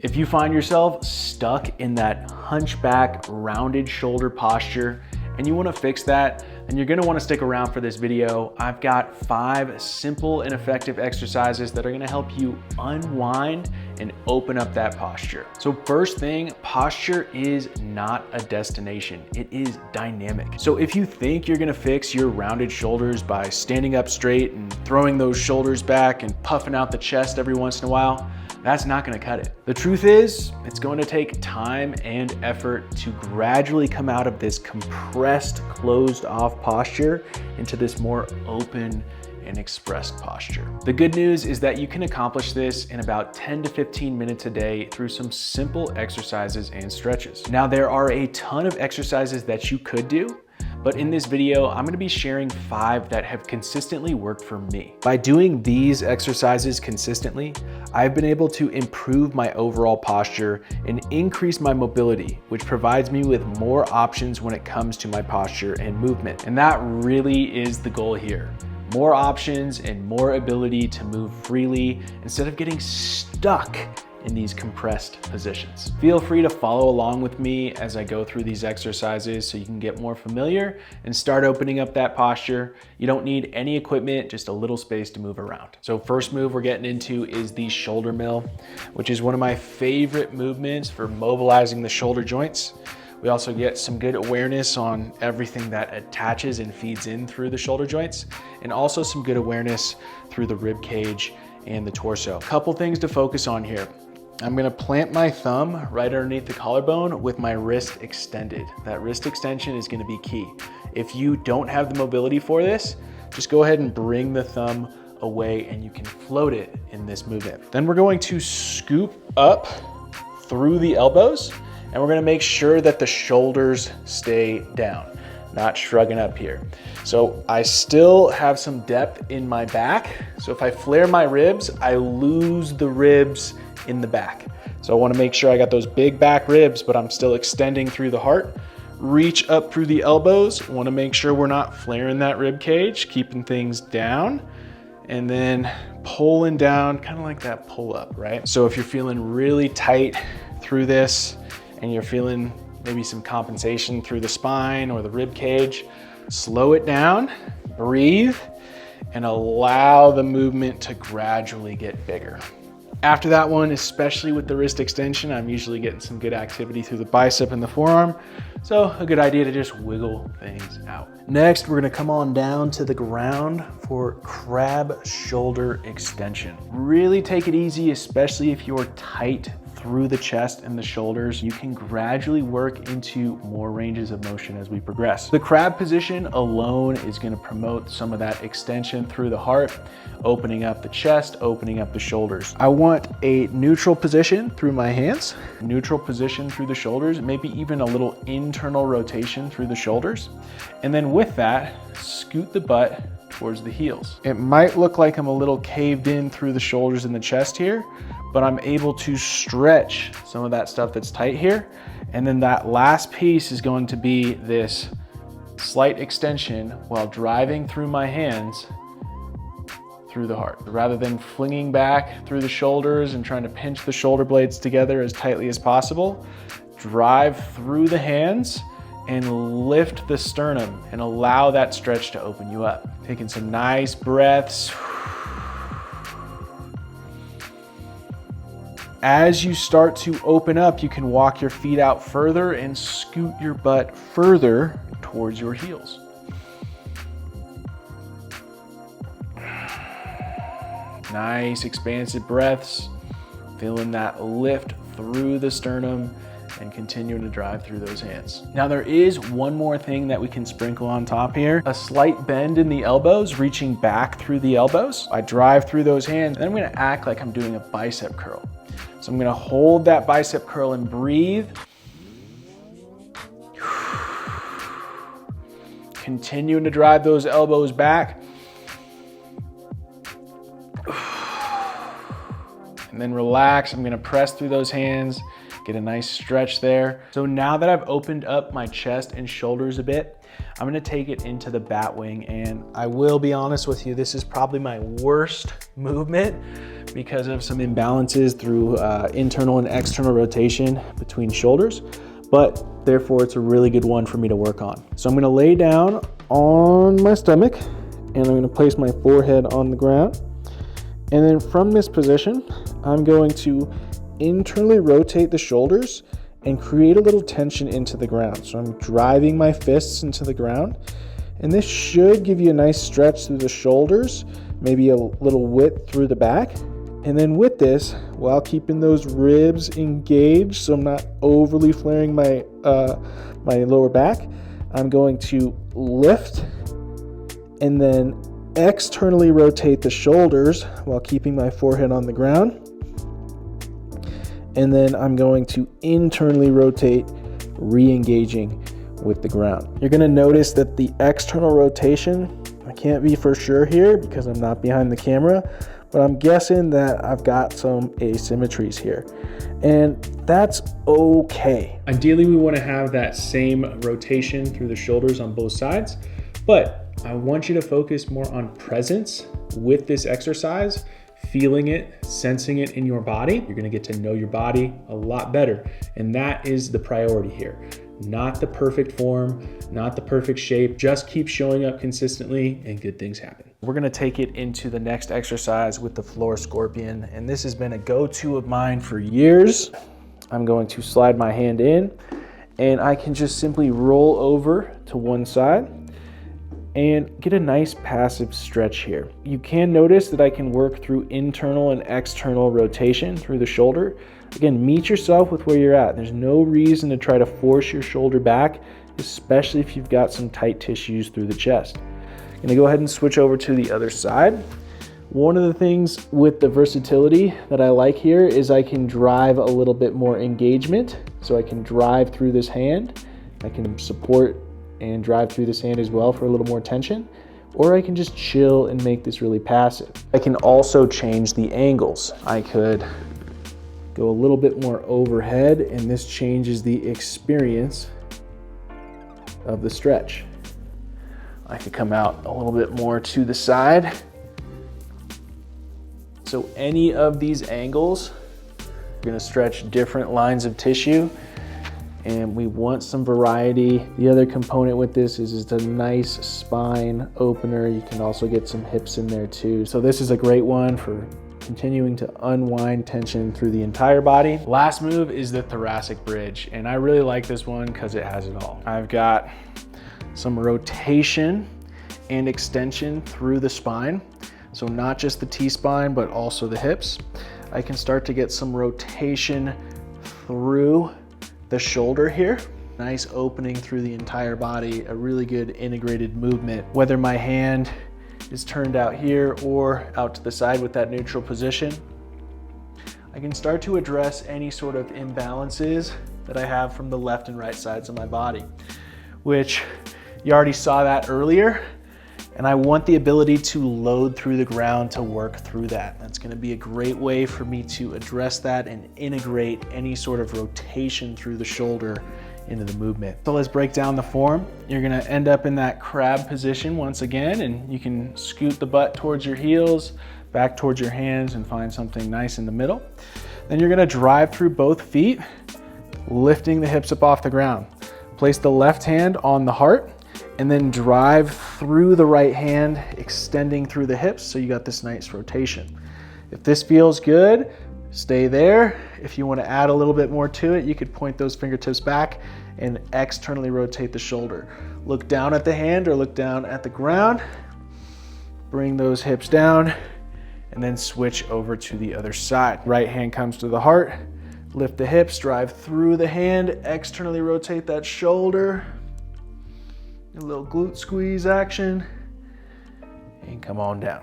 If you find yourself stuck in that hunchback, rounded shoulder posture, and you wanna fix that, then you're gonna wanna stick around for this video. I've got 5 simple and effective exercises that are gonna help you unwind and open up that posture. So first thing, posture is not a destination, it is dynamic. So if you think you're gonna fix your rounded shoulders by standing up straight and throwing those shoulders back and puffing out the chest every once in a while, that's not gonna cut it. The truth is, it's going to take time and effort to gradually come out of this compressed, closed off posture into this more open and expressed posture. The good news is that you can accomplish this in about 10 to 15 minutes a day through some simple exercises and stretches. Now, there are a ton of exercises that you could do, but in this video, I'm gonna be sharing 5 that have consistently worked for me. By doing these exercises consistently, I've been able to improve my overall posture and increase my mobility, which provides me with more options when it comes to my posture and movement. And that really is the goal here. More options and more ability to move freely instead of getting stuck in these compressed positions. Feel free to follow along with me as I go through these exercises so you can get more familiar and start opening up that posture. You don't need any equipment, just a little space to move around. So first move we're getting into is the shoulder mill, which is one of my favorite movements for mobilizing the shoulder joints. We also get some good awareness on everything that attaches and feeds in through the shoulder joints, and also some good awareness through the rib cage and the torso. A couple things to focus on here. I'm gonna plant my thumb right underneath the collarbone with my wrist extended. That wrist extension is gonna be key. If you don't have the mobility for this, just go ahead and bring the thumb away and you can float it in this movement. Then we're going to scoop up through the elbows and we're gonna make sure that the shoulders stay down, not shrugging up here. So I still have some depth in my back. So if I flare my ribs, I lose the ribs in the back. So I wanna make sure I got those big back ribs, but I'm still extending through the heart. Reach up through the elbows. Wanna make sure we're not flaring that rib cage, keeping things down, and then pulling down, kind of like that pull up, right? So if you're feeling really tight through this and you're feeling maybe some compensation through the spine or the rib cage, slow it down, breathe, and allow the movement to gradually get bigger. After that one, especially with the wrist extension, I'm usually getting some good activity through the bicep and the forearm. So a good idea to just wiggle things out. Next, we're gonna come on down to the ground for crab shoulder extension. Really take it easy, especially if you're tight through the chest and the shoulders. You can gradually work into more ranges of motion as we progress. The crab position alone is going to promote some of that extension through the heart, opening up the chest, opening up the shoulders. I want a neutral position through my hands, neutral position through the shoulders, maybe even a little internal rotation through the shoulders. And then with that, scoot the butt towards the heels. It might look like I'm a little caved in through the shoulders and the chest here, but I'm able to stretch some of that stuff that's tight here. And then that last piece is going to be this slight extension while driving through my hands through the heart. Rather than flinging back through the shoulders and trying to pinch the shoulder blades together as tightly as possible, drive through the hands and lift the sternum and allow that stretch to open you up. Taking some nice breaths. As you start to open up, you can walk your feet out further and scoot your butt further towards your heels. Nice expansive breaths, feeling that lift through the sternum and continuing to drive through those hands. Now there is one more thing that we can sprinkle on top here. A slight bend in the elbows, reaching back through the elbows. I drive through those hands and I'm gonna act like I'm doing a bicep curl. So I'm gonna hold that bicep curl and breathe. Continuing to drive those elbows back. And then relax. I'm gonna press through those hands, get a nice stretch there. So now that I've opened up my chest and shoulders a bit, I'm gonna take it into the Batwing, and I will be honest with you, this is probably my worst movement because of some imbalances through internal and external rotation between shoulders, but therefore it's a really good one for me to work on. So I'm gonna lay down on my stomach and I'm gonna place my forehead on the ground. And then from this position, I'm going to internally rotate the shoulders and create a little tension into the ground. So I'm driving my fists into the ground, and this should give you a nice stretch through the shoulders, maybe a little width through the back. And then with this, while keeping those ribs engaged, so I'm not overly flaring my lower back, I'm going to lift and then externally rotate the shoulders while keeping my forehead on the ground. And then I'm going to internally rotate, re-engaging with the ground. You're gonna notice that the external rotation, I can't be for sure here because I'm not behind the camera, but I'm guessing that I've got some asymmetries here. And that's okay. Ideally, we wanna have that same rotation through the shoulders on both sides, but I want you to focus more on presence with this exercise, feeling it, sensing it in your body. You're gonna get to know your body a lot better. And that is the priority here. Not the perfect form, not the perfect shape. Just keep showing up consistently and good things happen. We're gonna take it into the next exercise with the floor scorpion. And this has been a go-to of mine for years. I'm going to slide my hand in and I can just simply roll over to one side and get a nice passive stretch here. You can notice that I can work through internal and external rotation through the shoulder. Again, meet yourself with where you're at. There's no reason to try to force your shoulder back, especially if you've got some tight tissues through the chest. I'm gonna go ahead and switch over to the other side. One of the things with the versatility that I like here is I can drive a little bit more engagement. So I can drive through this hand. I can support and drive through this hand as well for a little more tension, or I can just chill and make this really passive. I can also change the angles. I could go a little bit more overhead, and this changes the experience of the stretch. I could come out a little bit more to the side. So any of these angles are gonna stretch different lines of tissue, and we want some variety. The other component with this is it's a nice spine opener. You can also get some hips in there too. So this is a great one for continuing to unwind tension through the entire body. Last move is the thoracic bridge, and I really like this one because it has it all. I've got some rotation and extension through the spine. So not just the T-spine, but also the hips. I can start to get some rotation through the shoulder here. Nice opening through the entire body, a really good integrated movement. Whether my hand is turned out here or out to the side with that neutral position, I can start to address any sort of imbalances that I have from the left and right sides of my body, which you already saw that earlier. And I want the ability to load through the ground to work through that. That's gonna be a great way for me to address that and integrate any sort of rotation through the shoulder into the movement. So let's break down the form. You're gonna end up in that crab position once again, and you can scoot the butt towards your heels, back towards your hands, and find something nice in the middle. Then you're gonna drive through both feet, lifting the hips up off the ground. Place the left hand on the heart, and then drive through the right hand, extending through the hips, so you got this nice rotation. If this feels good, stay there. If you want to add a little bit more to it, you could point those fingertips back and externally rotate the shoulder. Look down at the hand or look down at the ground. Bring those hips down and then switch over to the other side. Right hand comes to the heart, lift the hips, drive through the hand, externally rotate that shoulder. A little glute squeeze action, and come on down.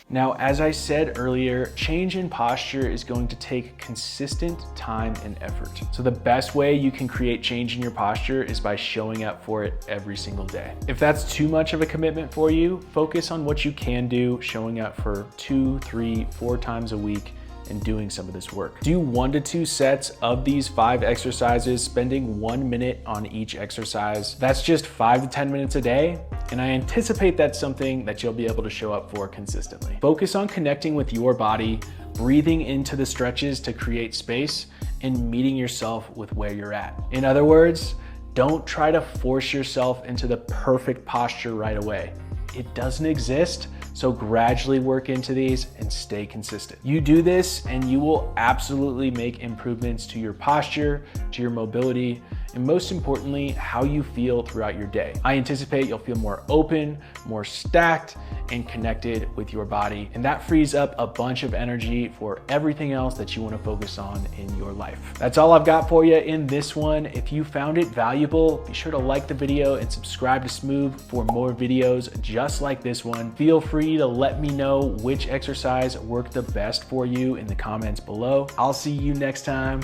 Now, as I said earlier, change in posture is going to take consistent time and effort. So the best way you can create change in your posture is by showing up for it every single day. If that's too much of a commitment for you, focus on what you can do, showing up for 2, 3, 4 times a week in doing some of this work. Do 1 to 2 sets of these 5 exercises, spending 1 minute on each exercise. That's just 5 to 10 minutes a day, and I anticipate that's something that you'll be able to show up for consistently. Focus on connecting with your body, breathing into the stretches to create space, and meeting yourself with where you're at. In other words, don't try to force yourself into the perfect posture right away. It doesn't exist, so gradually work into these and stay consistent. You do this and you will absolutely make improvements to your posture, to your mobility, and most importantly, how you feel throughout your day. I anticipate you'll feel more open, more stacked, and connected with your body. And that frees up a bunch of energy for everything else that you want to focus on in your life. That's all I've got for you in this one. If you found it valuable, be sure to like the video and subscribe to Smoov for more videos just like this one. Feel free to let me know which exercise worked the best for you in the comments below. I'll see you next time.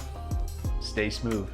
Stay smooth.